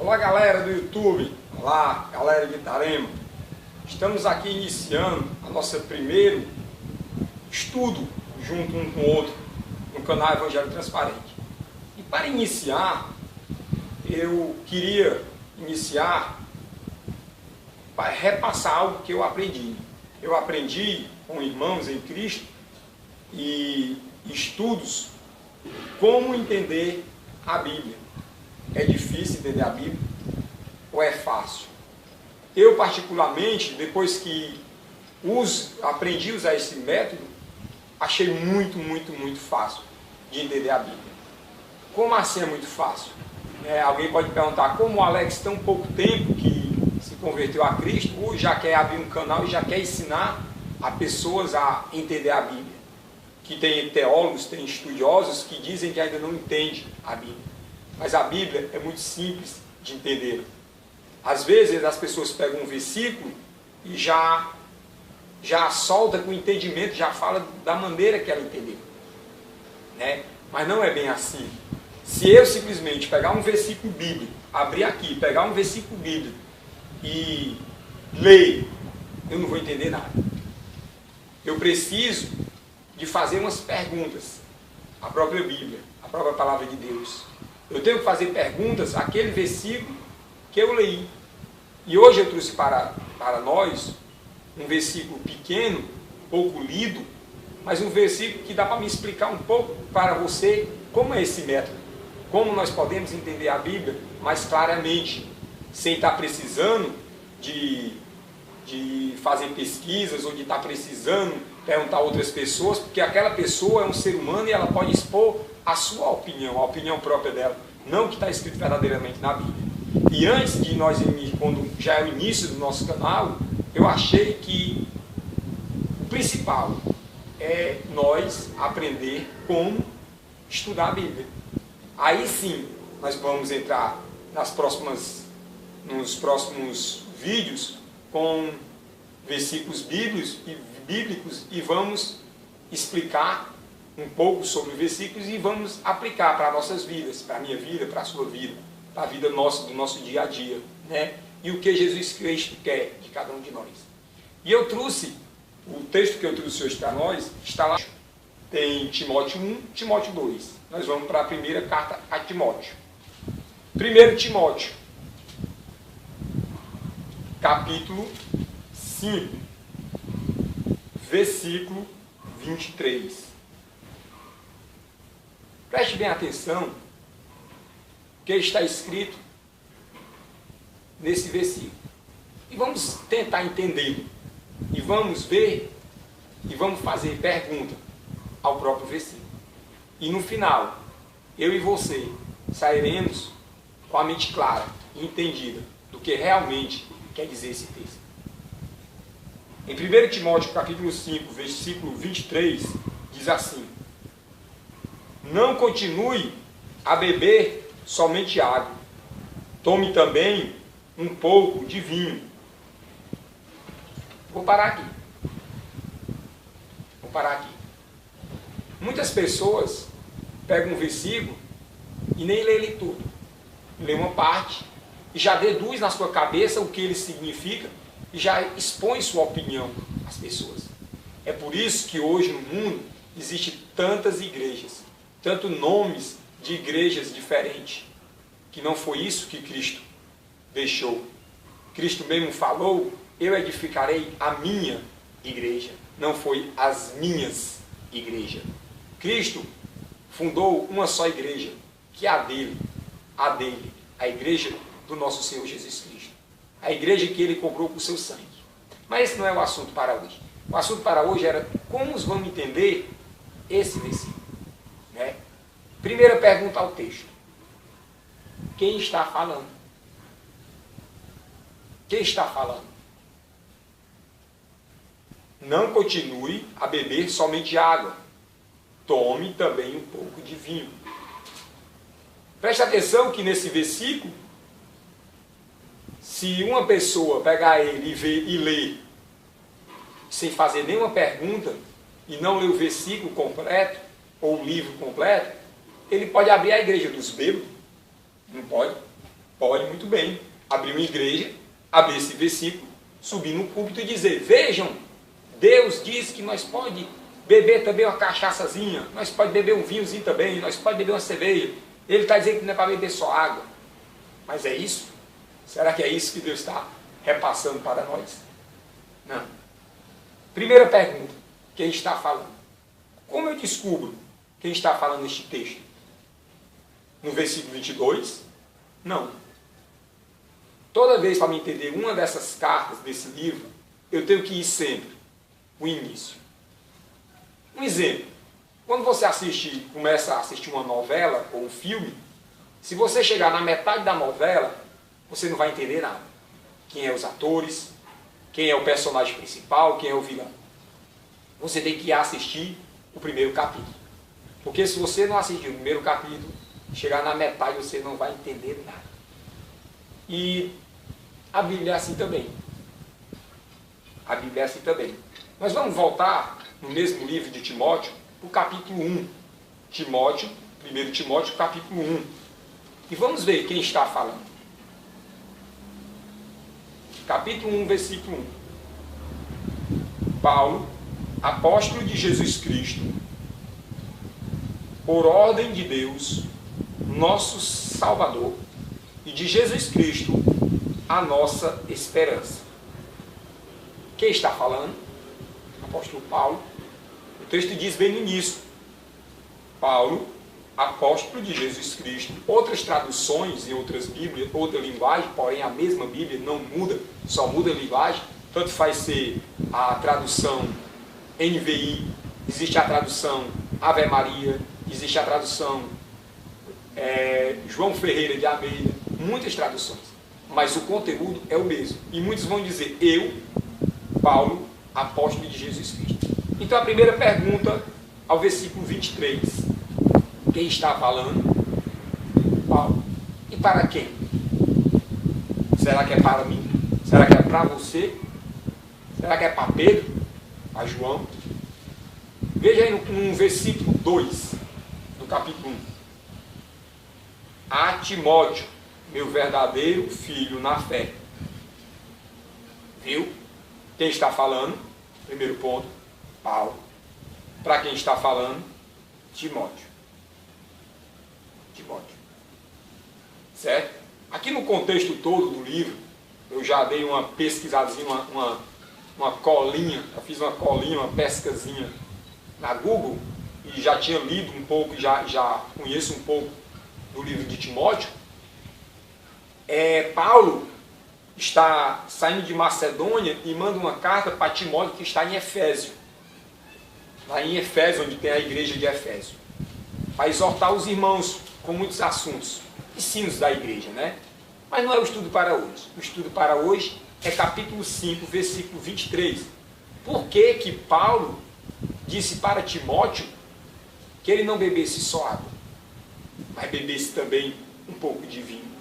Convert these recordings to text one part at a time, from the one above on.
Olá, galera do YouTube, olá, galera de Itarema. Estamos aqui iniciando a nosso primeiro estudo junto um com o outro no canal Evangelho Transparente. E para iniciar, eu queria para repassar algo que eu aprendi. Eu aprendi com irmãos em Cristo e estudos como entender a Bíblia. É difícil entender a Bíblia ou é fácil? Eu, particularmente, depois que aprendi a usar esse método, achei muito fácil de entender a Bíblia. Como assim é muito fácil? Alguém pode perguntar, como o Alex tem pouco tempo que se converteu a Cristo, ou já quer abrir um canal e já quer ensinar a pessoas a entender a Bíblia? Que tem teólogos, tem estudiosos que dizem que ainda não entendem a Bíblia. Mas a Bíblia é muito simples de entender. Às vezes as pessoas pegam um versículo e já solta com entendimento, já fala da maneira que ela entendeu. Mas não é bem assim. Se eu simplesmente pegar um versículo bíblico, abrir aqui, pegar um versículo bíblico e ler, eu não vou entender nada. Eu preciso de fazer umas perguntas à própria Bíblia, à própria Palavra de Deus. Eu tenho que fazer perguntas àquele versículo que eu leí. E hoje eu trouxe para nós um versículo pequeno, pouco lido, mas um versículo que dá para me explicar um pouco para você como é esse método. Como nós podemos entender a Bíblia mais claramente, sem estar precisando de fazer pesquisas ou de estar precisando perguntar a outras pessoas, porque aquela pessoa é um ser humano e ela pode expor a sua opinião, a opinião própria dela, não o que está escrito verdadeiramente na Bíblia. E antes de nós, quando já é o início do nosso canal, eu achei que o principal é nós aprender como estudar a Bíblia. Aí sim, nós vamos entrar nos próximos vídeos com versículos bíblicos e vamos explicar um pouco sobre os versículos e vamos aplicar para nossas vidas, para a minha vida, para a sua vida, para a vida do nosso dia a dia, E o que Jesus Cristo quer de cada um de nós. E eu trouxe, o texto que eu trouxe hoje para nós, está lá, tem Timóteo 1, Timóteo 2. Nós vamos para a primeira carta a Timóteo. 1 Timóteo, capítulo 5, versículo 23. Preste bem atenção o que está escrito nesse versículo. E vamos tentar entender. E vamos ver e vamos fazer pergunta ao próprio versículo. E no final, eu e você sairemos com a mente clara e entendida do que realmente quer dizer esse texto. Em 1 Timóteo capítulo 5, versículo 23, diz assim: não continue a beber somente água, tome também um pouco de vinho. Vou parar aqui. Muitas pessoas pegam um versículo e nem lê ele tudo. Lê uma parte e já deduz na sua cabeça o que ele significa e já expõe sua opinião às pessoas. É por isso que hoje no mundo existem tantas igrejas, tantos nomes de igrejas diferentes, que não foi isso que Cristo deixou. Cristo mesmo falou, eu edificarei a minha igreja, não foi as minhas igrejas. Cristo fundou uma só igreja, que é a dele, a igreja do nosso Senhor Jesus Cristo. A igreja que ele comprou com o seu sangue. Mas esse não é o assunto para hoje. O assunto para hoje era como vamos entender esse versículo. Primeira pergunta ao texto. Quem está falando? Quem está falando? Não continue a beber somente água. Tome também um pouco de vinho. Preste atenção que nesse versículo, se uma pessoa pegar ele e ler, sem fazer nenhuma pergunta, e não ler o versículo completo, ou o livro completo, ele pode abrir a igreja dos bêbados. Não pode. Pode muito bem abrir uma igreja, abrir esse versículo, subir no púlpito e dizer: vejam, Deus diz que nós pode beber também uma cachaçazinha, nós pode beber um vinhozinho também, nós pode beber uma cerveja. Ele está dizendo que não é para beber só água. Mas é isso? Será que é isso que Deus está repassando para nós? Não. Primeira pergunta: quem está falando? Como eu descubro quem está falando neste texto? No versículo 22? Não. Toda vez para me entender uma dessas cartas desse livro, eu tenho que ir sempre o início. Um exemplo: quando você começa a assistir uma novela ou um filme, se você chegar na metade da novela, você não vai entender nada. Quem é os atores, quem é o personagem principal, quem é o vilão. Você tem que assistir o primeiro capítulo. Porque se você não assistir o primeiro capítulo, chegar na metade você não vai entender nada. E a Bíblia é assim também. A Bíblia é assim também. Mas vamos voltar no mesmo livro de Timóteo, para o capítulo 1. 1 Timóteo, capítulo 1. E vamos ver quem está falando. Capítulo 1, versículo 1. Paulo, apóstolo de Jesus Cristo, por ordem de Deus, nosso Salvador, e de Jesus Cristo, a nossa esperança. Quem está falando? Apóstolo Paulo. O texto diz bem no início: Paulo, apóstolo de Jesus Cristo. Outras traduções em outras Bíblias, outra linguagem, porém a mesma Bíblia não muda, só muda a linguagem. Tanto faz ser a tradução NVI, existe a tradução Ave Maria, existe a tradução João Ferreira de Almeida, muitas traduções, mas o conteúdo é o mesmo. E muitos vão dizer: eu, Paulo, apóstolo de Jesus Cristo. Então a primeira pergunta, ao versículo 23, quem está falando? Paulo. E para quem? Será que é para mim? Será que é para você? Será que é para Pedro? Para João? Veja aí no versículo 2 do capítulo 1. A Timóteo, meu verdadeiro filho na fé. Viu? Quem está falando? Primeiro ponto, Paulo. Para quem está falando? Timóteo. Certo? Aqui no contexto todo do livro, eu já dei uma pesquisadinha, uma colinha, eu fiz uma colinha, uma pescazinha na Google, e já tinha lido um pouco, já conheço um pouco do livro de Timóteo. Paulo está saindo de Macedônia e manda uma carta para Timóteo, que está em Efésio. Lá em Efésio, onde tem a igreja de Efésio. Para exortar os irmãos com muitos assuntos, ensinos da igreja, né? Mas não é o estudo para hoje. O estudo para hoje é capítulo 5, versículo 23. Por que que Paulo disse para Timóteo que ele não bebesse só água, mas bebesse também um pouco de vinho?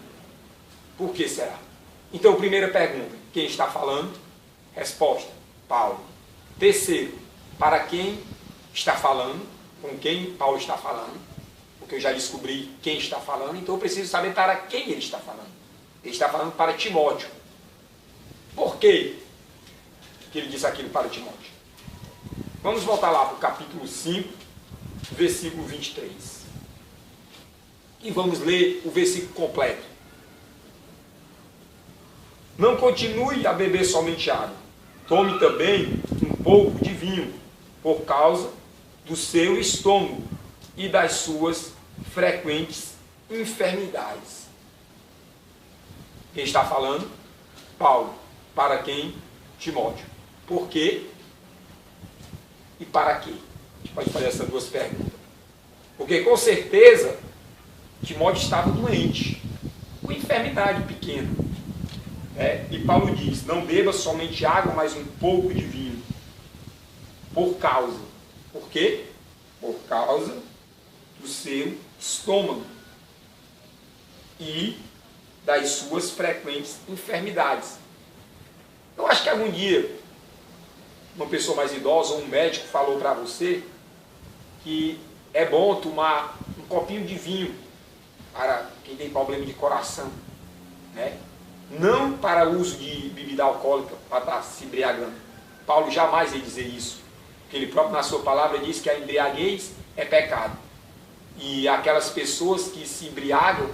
Por que será? Então, primeira pergunta: quem está falando? Resposta: Paulo. Terceiro: para quem está falando? Com quem Paulo está falando? Porque eu já descobri quem está falando, então eu preciso saber para quem ele está falando. Ele está falando para Timóteo. Por que ele disse aquilo para Timóteo? Vamos voltar lá para o capítulo 5, versículo 23. E vamos ler o versículo completo. Não continue a beber somente água. Tome também um pouco de vinho, por causa do seu estômago e das suas frequentes enfermidades. Quem está falando? Paulo. Para quem? Timóteo. Por quê? E para quê? A gente pode fazer essas duas perguntas. Porque com certeza Timóteo estava doente, com enfermidade pequena. E Paulo diz: não beba somente água, mas um pouco de vinho. Por causa. Por quê? Por causa do seu estômago e das suas frequentes enfermidades. Eu acho que algum dia uma pessoa mais idosa ou um médico falou para você que é bom tomar um copinho de vinho para quem tem problema de coração. né? Não para uso de bebida alcoólica, para estar se embriagando. Paulo jamais ia dizer isso, porque ele próprio na sua palavra diz que a embriaguez é pecado. E aquelas pessoas que se embriagam,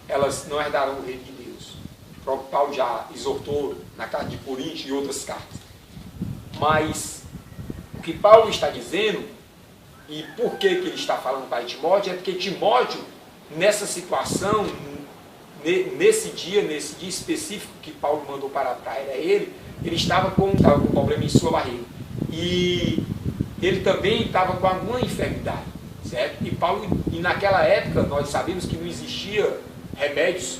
elas não herdarão o reino de Deus. O próprio Paulo já exortou na carta de Coríntios e outras cartas. Mas o que Paulo está dizendo, e por que ele está falando para Timóteo, é porque Timóteo, nessa situação, nesse dia específico que Paulo mandou para ele estava com um problema em sua barriga. E ele também estava com alguma enfermidade, certo? E naquela época, nós sabemos que não existia remédios,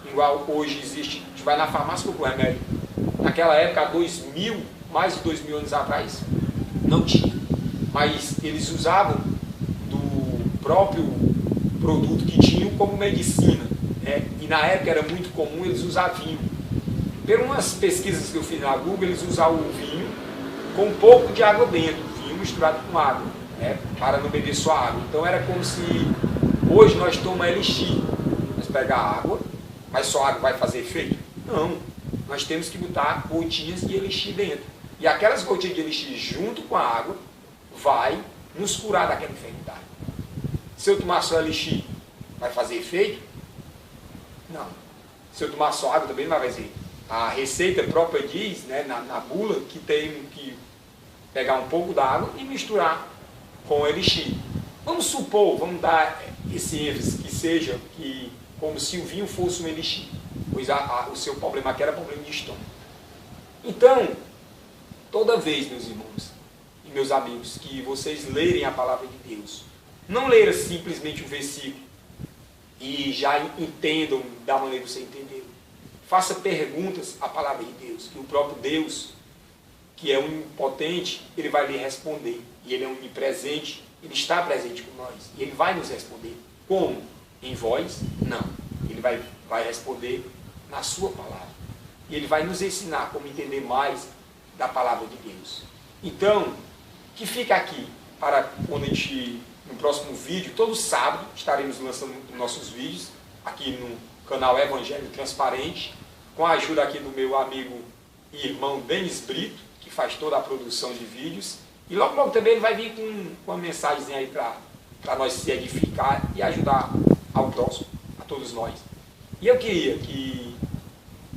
igual hoje existe, a gente vai na farmácia com o remédio. Naquela época, há mais de 2000 anos atrás, não tinha. Mas eles usavam do próprio produto que tinham como medicina. E na época era muito comum eles usar vinho. Por umas pesquisas que eu fiz na Google, eles usavam o vinho com um pouco de água dentro, vinho misturado com água, para não beber só água. Então era como se hoje nós tomamos elixir. Nós pegamos água, mas só água vai fazer efeito? Não. Nós temos que botar gotinhas de elixir dentro. E aquelas gotinhas de elixir junto com a água vai nos curar daquela enfermidade. Se eu tomar só elixir, vai fazer efeito? Não. Se eu tomar só água também não vai fazer. A receita própria diz, na bula, que tem que pegar um pouco da água e misturar com o elixir. Vamos supor, vamos dar esse ênfase, que seja como se o vinho fosse um elixir, pois o seu problema aqui era problema de estômago. Então, toda vez, meus irmãos e meus amigos, que vocês lerem a palavra de Deus, não leiam simplesmente um versículo e já entendam da maneira que você entendeu. Faça perguntas à palavra de Deus, que o próprio Deus, que é onipotente, ele vai lhe responder. E ele é onipresente, ele está presente com nós. E ele vai nos responder. Como? Em voz? Não. Ele vai responder na sua palavra. E ele vai nos ensinar como entender mais da palavra de Deus. Então, que fica aqui para quando no próximo vídeo, todo sábado, estaremos lançando nossos vídeos aqui no canal Evangelho Transparente, com a ajuda aqui do meu amigo e irmão Denis Brito, que faz toda a produção de vídeos. E logo, logo também ele vai vir com uma mensagem aí para nós se edificar e ajudar ao próximo, a todos nós. E eu queria que,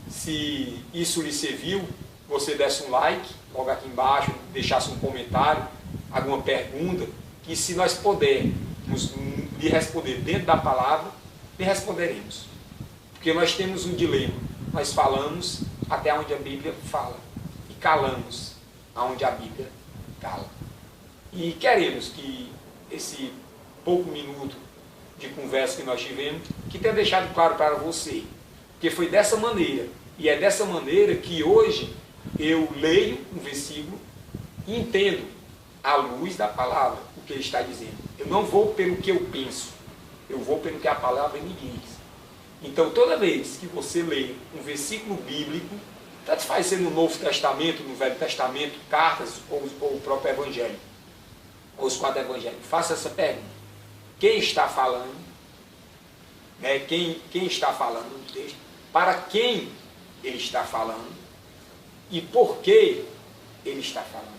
se isso lhe serviu, você desse um like, logo aqui embaixo, deixasse um comentário, alguma pergunta, que se nós pudermos lhe responder dentro da palavra, lhe responderemos. Porque nós temos um dilema. Nós falamos até onde a Bíblia fala e calamos aonde a Bíblia cala. E queremos que esse pouco minuto de conversa que nós tivemos, que tenha deixado claro para você, porque foi dessa maneira, e é dessa maneira que hoje eu leio um versículo e entendo à luz da palavra o que ele está dizendo. Eu não vou pelo que eu penso, eu vou pelo que a palavra me diz. Então, toda vez que você lê um versículo bíblico, tanto faz ser no Novo Testamento, no Velho Testamento, cartas ou o próprio Evangelho, ou os 4 Evangelhos, faça essa pergunta. Quem está falando? Quem está falando no texto? Para quem ele está falando? E por que ele está falando?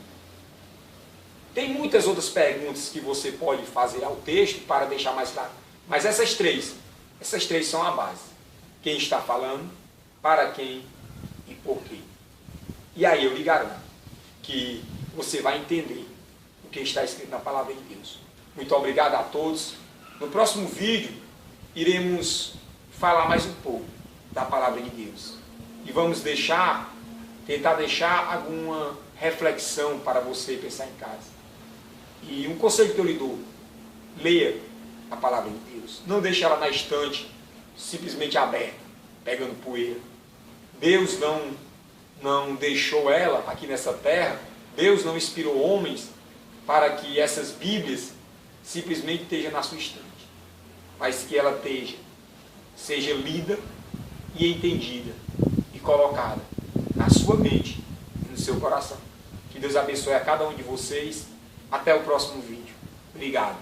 Tem muitas outras perguntas que você pode fazer ao texto para deixar mais claro. Mas essas três são a base. Quem está falando, para quem e por quê. E aí eu lhe garanto que você vai entender o que está escrito na palavra de Deus. Muito obrigado a todos. No próximo vídeo, iremos falar mais um pouco da palavra de Deus. E vamos tentar deixar alguma reflexão para você pensar em casa. E um conselho que eu lhe dou: leia a palavra de Deus. Não deixe ela na estante, simplesmente aberta, pegando poeira. Deus não deixou ela aqui nessa terra. Deus não inspirou homens para que essas Bíblias simplesmente estejam na sua estante, mas que ela seja lida e entendida e colocada na sua mente e no seu coração. Que Deus abençoe a cada um de vocês. Até o próximo vídeo. Obrigado.